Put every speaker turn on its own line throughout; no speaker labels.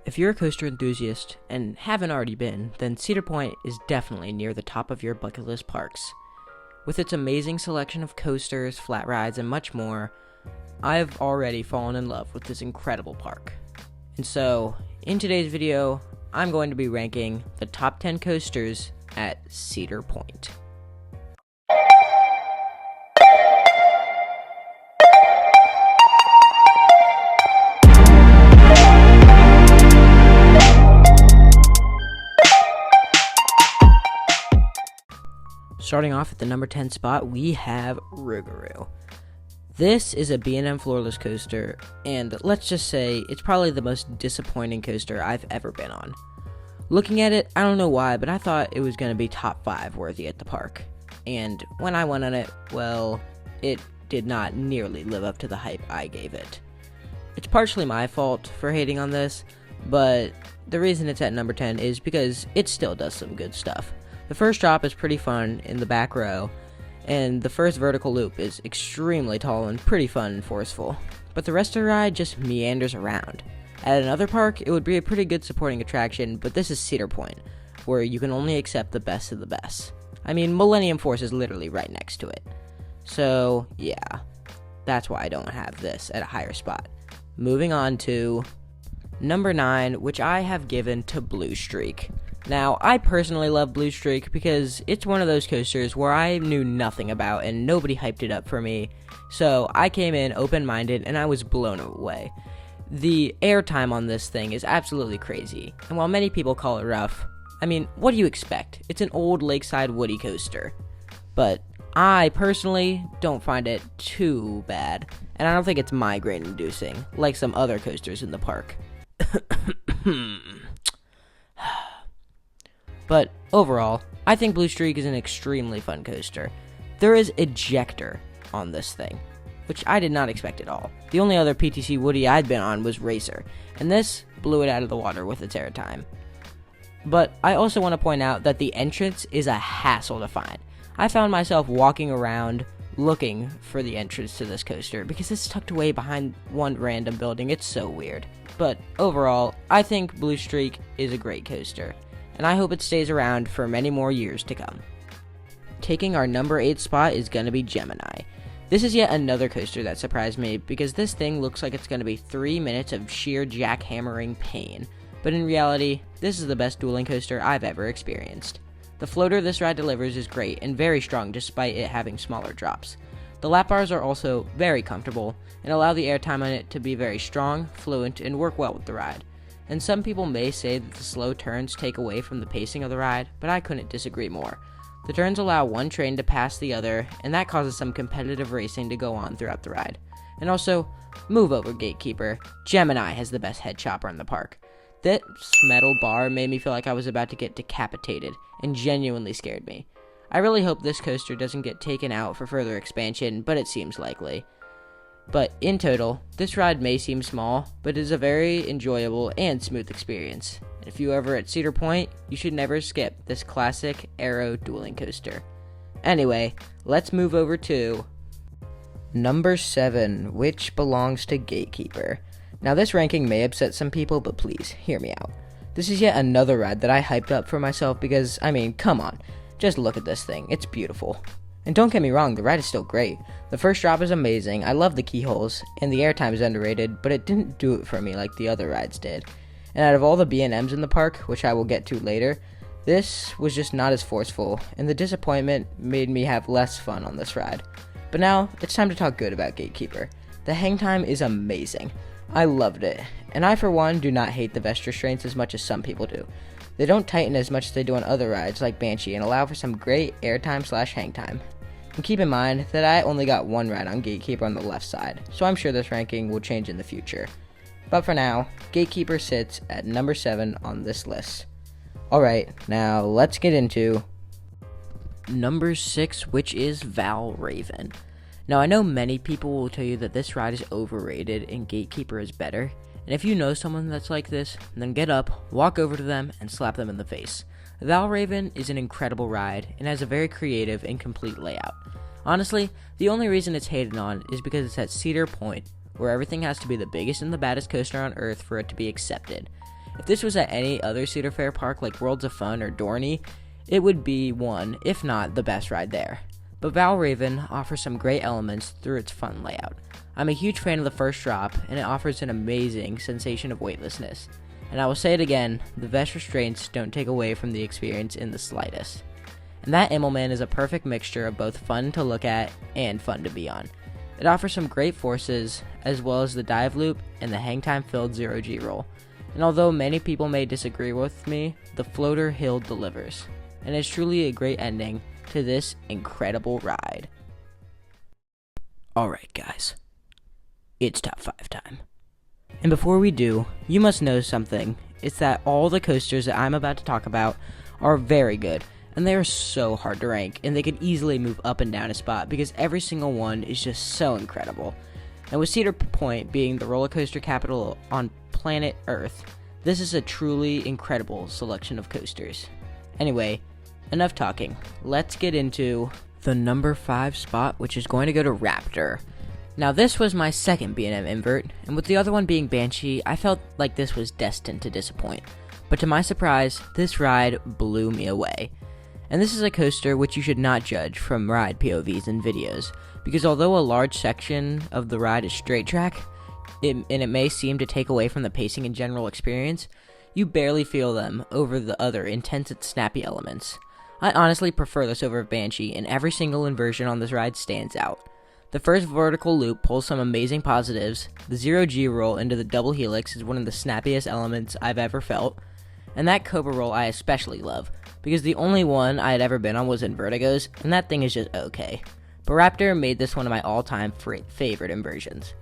If you're a coaster enthusiast and haven't already been, then Cedar Point is definitely near the top of your bucket list parks. With its amazing selection of coasters, flat rides, and much more, I've already fallen in love with this incredible park. And so, in today's video, I'm going to be ranking the top 10 coasters at Cedar Point. Starting off at the number 10 spot, we have Rugero. This is a B&M floorless coaster, and let's just say it's probably the most disappointing coaster I've ever been on. Looking at it, I don't know why, but I thought it was going to be top 5 worthy at the park. And when I went on it, well, it did not nearly live up to the hype I gave it. It's partially my fault for hating on this, but the reason it's at number 10 is because it still does some good stuff. The first drop is pretty fun in the back row, and the first vertical loop is extremely tall and pretty fun and forceful, but the rest of the ride just meanders around. At another park, it would be a pretty good supporting attraction, but this is Cedar Point, where you can only accept the best of the best. I mean, Millennium Force is literally right next to it. So, yeah, that's why I don't have this at a higher spot. Moving on to number 9, which I have given to Blue Streak. Now, I personally love Blue Streak because it's one of those coasters where I knew nothing about and nobody hyped it up for me, so I came in open-minded and I was blown away. The airtime on this thing is absolutely crazy, and while many people call it rough, I mean, what do you expect? It's an old lakeside woody coaster. But I personally don't find it too bad, and I don't think it's migraine-inducing, like some other coasters in the park. But overall, I think Blue Streak is an extremely fun coaster. There is ejector on this thing, which I did not expect at all. The only other PTC Woody I'd been on was Racer, and this blew it out of the water with its airtime. But I also want to point out that the entrance is a hassle to find. I found myself walking around looking for the entrance to this coaster because it's tucked away behind one random building. It's so weird. But overall, I think Blue Streak is a great coaster, and I hope it stays around for many more years to come. Taking our number 8 spot is going to be Gemini. This is yet another coaster that surprised me because this thing looks like it's going to be 3 minutes of sheer jackhammering pain, but in reality, this is the best dueling coaster I've ever experienced. The floater this ride delivers is great and very strong despite it having smaller drops. The lap bars are also very comfortable and allow the airtime on it to be very strong, fluent, and work well with the ride. And some people may say that the slow turns take away from the pacing of the ride, but I couldn't disagree more. The turns allow one train to pass the other, and that causes some competitive racing to go on throughout the ride. And also, move over Gatekeeper. Gemini has the best head chopper in the park. This metal bar made me feel like I was about to get decapitated, and genuinely scared me. I really hope this coaster doesn't get taken out for further expansion, but it seems likely. But in total, this ride may seem small, but it is a very enjoyable and smooth experience. And if you're ever at Cedar Point, you should never skip this classic aero dueling coaster. Anyway, let's move over to number 7, which belongs to Gatekeeper. Now this ranking may upset some people, but please, hear me out. This is yet another ride that I hyped up for myself because, I mean, come on, just look at this thing, it's beautiful. And don't get me wrong, the ride is still great. The first drop is amazing, I love the keyholes, and the airtime is underrated, but it didn't do it for me like the other rides did. And out of all the B&Ms in the park, which I will get to later, this was just not as forceful, and the disappointment made me have less fun on this ride. But now, it's time to talk good about Gatekeeper. The hang time is amazing. I loved it, and I for one do not hate the vest restraints as much as some people do. They don't tighten as much as they do on other rides like Banshee and allow for some great airtime/hang time. And keep in mind that I only got one ride on Gatekeeper on the left side, so I'm sure this ranking will change in the future. But for now, Gatekeeper sits at number 7 on this list. Alright, now let's get into number 6, which is Val Raven. Now I know many people will tell you that this ride is overrated and Gatekeeper is better, and if you know someone that's like this, then get up, walk over to them, and slap them in the face. Val Raven is an incredible ride and has a very creative and complete layout. Honestly, the only reason it's hated on is because it's at Cedar Point, where everything has to be the biggest and the baddest coaster on Earth for it to be accepted. If this was at any other Cedar Fair park like Worlds of Fun or Dorney, it would be one, if not the best ride there. But Val Raven offers some great elements through its fun layout. I'm a huge fan of the first drop, and it offers an amazing sensation of weightlessness. And I will say it again, the vest restraints don't take away from the experience in the slightest. And that Immelman is a perfect mixture of both fun to look at and fun to be on. It offers some great forces, as well as the dive loop and the hang time filled 0G roll. And although many people may disagree with me, the floater hill delivers. And it's truly a great ending to this incredible ride. Alright guys, it's top 5 time. And before we do, you must know something. It's that all the coasters that I'm about to talk about are very good, and they are so hard to rank, and they could easily move up and down a spot because every single one is just so incredible. And with Cedar Point being the roller coaster capital on planet Earth, this is a truly incredible selection of coasters. Anyway, enough talking. Let's get into the number 5 spot, which is going to go to Raptor. Now this was my second B&M invert, and with the other one being Banshee, I felt like this was destined to disappoint. But to my surprise, this ride blew me away. And this is a coaster which you should not judge from ride POVs and videos, because although a large section of the ride is straight track, and it may seem to take away from the pacing and general experience, you barely feel them over the other intense and snappy elements. I honestly prefer this over Banshee, and every single inversion on this ride stands out. The first vertical loop pulls some amazing positives, the 0G roll into the double helix is one of the snappiest elements I've ever felt, and that Cobra roll I especially love, because the only one I had ever been on was in Vertigo's, and that thing is just okay. But Raptor made this one of my all-time favorite inversions.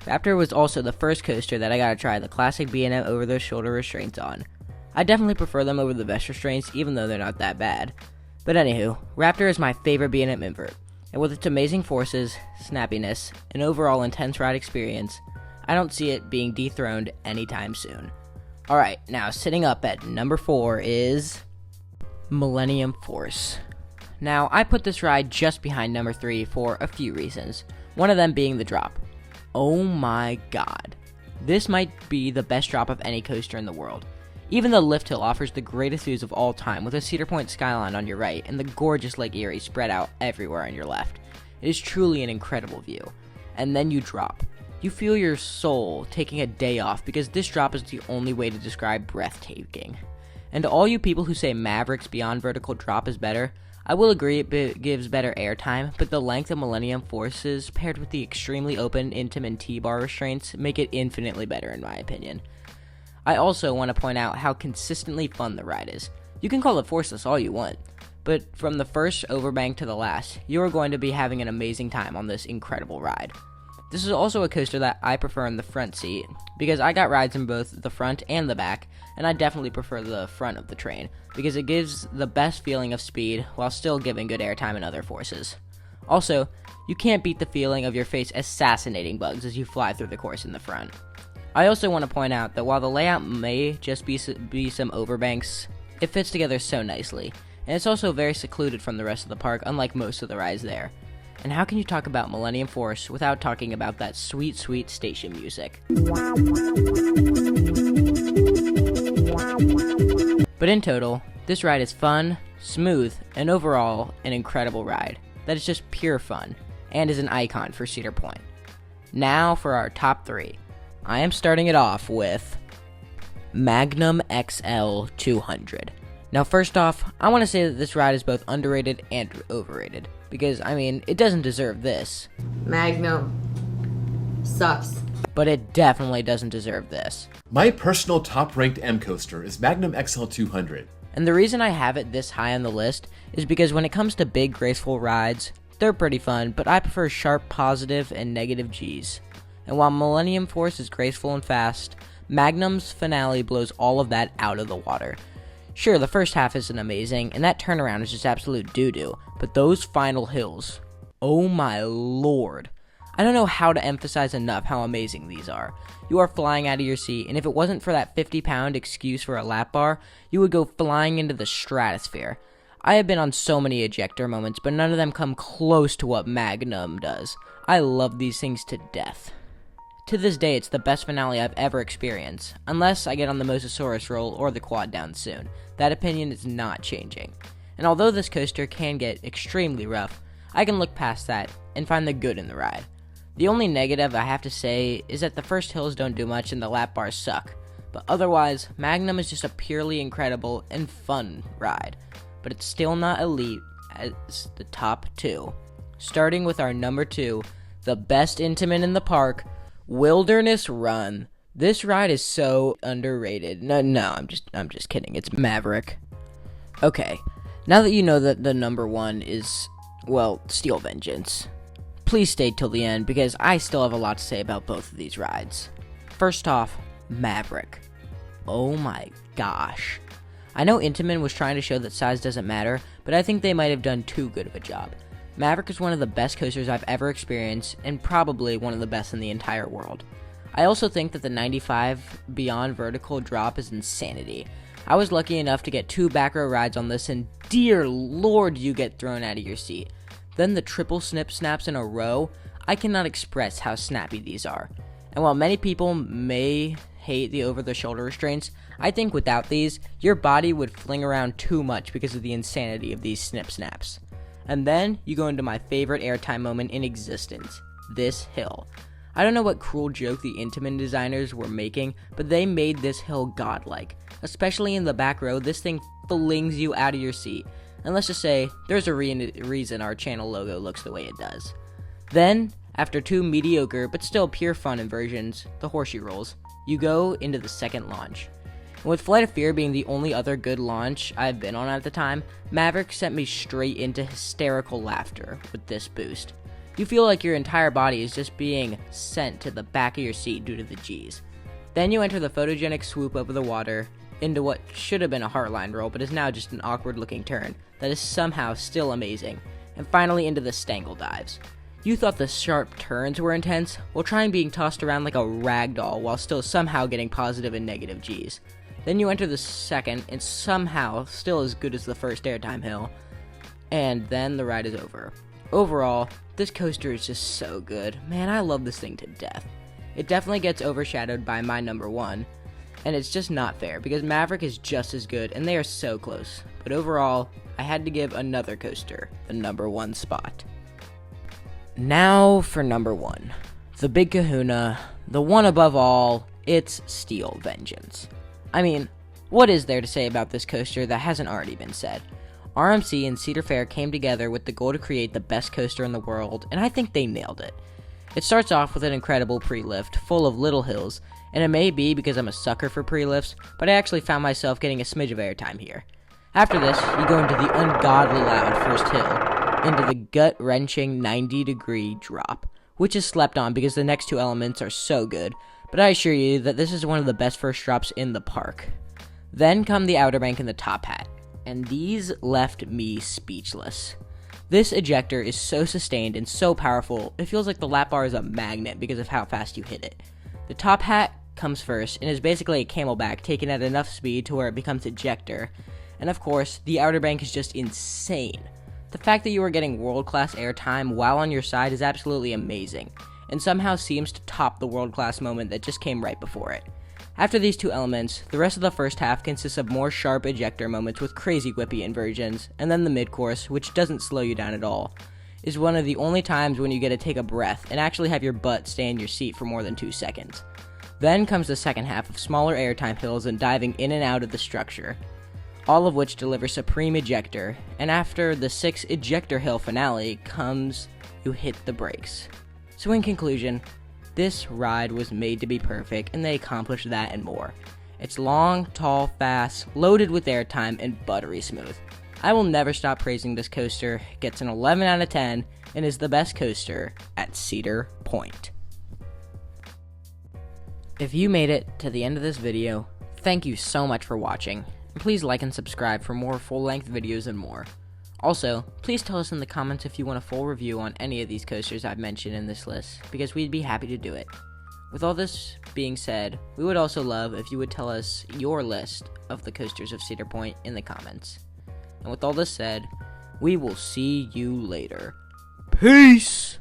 Raptor was also the first coaster that I got to try the classic B&M over-the-shoulder restraints on. I definitely prefer them over the vest restraints, even though they're not that bad. But anywho, Raptor is my favorite B&M invert, and with its amazing forces, snappiness, and overall intense ride experience, I don't see it being dethroned anytime soon. Alright, now sitting up at number 4 is Millennium Force. Now, I put this ride just behind number 3 for a few reasons, one of them being the drop. Oh my god. This might be the best drop of any coaster in the world. Even the lift hill offers the greatest views of all time with a Cedar Point skyline on your right and the gorgeous Lake Erie spread out everywhere on your left. It is truly an incredible view. And then you drop. You feel your soul taking a day off because this drop is the only way to describe breathtaking. And to all you people who say Maverick's Beyond Vertical drop is better, I will agree it gives better airtime, but the length of Millennium Forces paired with the extremely open, intimate T-bar restraints make it infinitely better in my opinion. I also want to point out how consistently fun the ride is. You can call it forceless all you want, but from the first overbank to the last, you are going to be having an amazing time on this incredible ride. This is also a coaster that I prefer in the front seat, because I got rides in both the front and the back, and I definitely prefer the front of the train, because it gives the best feeling of speed while still giving good airtime and other forces. Also, you can't beat the feeling of your face assassinating bugs as you fly through the course in the front. I also want to point out that while the layout may just be some overbanks, it fits together so nicely, and it's also very secluded from the rest of the park, unlike most of the rides there. And how can you talk about Millennium Force without talking about that sweet, sweet station music? But in total, this ride is fun, smooth, and overall an incredible ride that is just pure fun, and is an icon for Cedar Point. Now for our top 3. I am starting it off with Magnum XL200. Now first off, I want to say that this ride is both underrated and overrated, because, I mean, it doesn't deserve this.
Magnum sucks.
But it definitely doesn't deserve this.
My personal top-ranked M coaster is Magnum XL200.
And the reason I have it this high on the list is because when it comes to big, graceful rides, they're pretty fun, but I prefer sharp positive and negative G's. And while Millennium Force is graceful and fast, Magnum's finale blows all of that out of the water. Sure, the first half isn't amazing, and that turnaround is just absolute doo-doo, but those final hills, oh my lord. I don't know how to emphasize enough how amazing these are. You are flying out of your seat, and if it wasn't for that 50-pound excuse for a lap bar, you would go flying into the stratosphere. I have been on so many ejector moments, but none of them come close to what Magnum does. I love these things to death. To this day, it's the best finale I've ever experienced, unless I get on the Mosasaurus roll or the quad down soon. That opinion is not changing. And although this coaster can get extremely rough, I can look past that and find the good in the ride. The only negative I have to say is that the first hills don't do much and the lap bars suck. But otherwise, Magnum is just a purely incredible and fun ride. But it's still not elite as the top two. Starting with our number 2, the best Intamin in the park, Wilderness Run. This ride is so underrated. No, I'm just kidding. It's Maverick. Okay, now that you know that the number 1 is, well, Steel Vengeance, please stay till the end because I still have a lot to say about both of these rides. First off, Maverick. Oh my gosh. I know Intamin was trying to show that size doesn't matter, but I think they might have done too good of a job. Maverick is one of the best coasters I've ever experienced, and probably one of the best in the entire world. I also think that the 95 Beyond vertical drop is insanity. I was lucky enough to get 2 back row rides on this, and dear lord, you get thrown out of your seat. Then the triple snip snaps in a row, I cannot express how snappy these are. And while many people may hate the over-the-shoulder restraints, I think without these, your body would fling around too much because of the insanity of these snip snaps. And then, you go into my favorite airtime moment in existence, this hill. I don't know what cruel joke the Intamin designers were making, but they made this hill godlike. Especially in the back row, this thing flings you out of your seat. And let's just say, there's a reason our channel logo looks the way it does. Then, after 2 mediocre but still pure fun inversions, the horseshoe rolls, you go into the second launch. And with Flight of Fear being the only other good launch I've been on at the time, Maverick sent me straight into hysterical laughter with this boost. You feel like your entire body is just being sent to the back of your seat due to the G's. Then you enter the photogenic swoop over the water into what should have been a heartline roll but is now just an awkward looking turn that is somehow still amazing, and finally into the Stangle dives. You thought the sharp turns were intense? Well, try being tossed around like a rag doll while still somehow getting positive and negative G's. Then you enter the second, and somehow still as good as the first airtime hill, and then the ride is over. Overall, this coaster is just so good. Man, I love this thing to death. It definitely gets overshadowed by my number 1, and it's just not fair because Maverick is just as good, and they are so close. But overall, I had to give another coaster the number 1 spot. Now for number 1, the big kahuna, the one above all, it's Steel Vengeance. I mean, what is there to say about this coaster that hasn't already been said? RMC and Cedar Fair came together with the goal to create the best coaster in the world, and I think they nailed it. It starts off with an incredible pre-lift, full of little hills, and it may be because I'm a sucker for pre-lifts, but I actually found myself getting a smidge of airtime here. After this, you go into the ungodly loud first hill, into the gut-wrenching 90-degree drop, which is slept on because the next 2 elements are so good, but I assure you that this is one of the best first drops in the park. Then come the Outer Bank and the Top Hat, and these left me speechless. This ejector is so sustained and so powerful, it feels like the lap bar is a magnet because of how fast you hit it. The Top Hat comes first and is basically a camelback taken at enough speed to where it becomes ejector, and of course, the Outer Bank is just insane. The fact that you are getting world-class airtime while on your side is absolutely amazing, and somehow seems to top the world-class moment that just came right before it. After these 2 elements, the rest of the first half consists of more sharp ejector moments with crazy whippy inversions, and then the mid-course, which doesn't slow you down at all, is one of the only times when you get to take a breath and actually have your butt stay in your seat for more than 2 seconds. Then comes the second half of smaller airtime hills and diving in and out of the structure, all of which deliver supreme ejector, and after the 6 ejector hill finale comes you hit the brakes. So in conclusion, this ride was made to be perfect, and they accomplished that and more. It's long, tall, fast, loaded with airtime, and buttery smooth. I will never stop praising this coaster, gets an 11 out of 10, and is the best coaster at Cedar Point. If you made it to the end of this video, thank you so much for watching, and please like and subscribe for more full-length videos and more. Also, please tell us in the comments if you want a full review on any of these coasters I've mentioned in this list, because we'd be happy to do it. With all this being said, we would also love if you would tell us your list of the coasters of Cedar Point in the comments. And with all this said, we will see you later. Peace!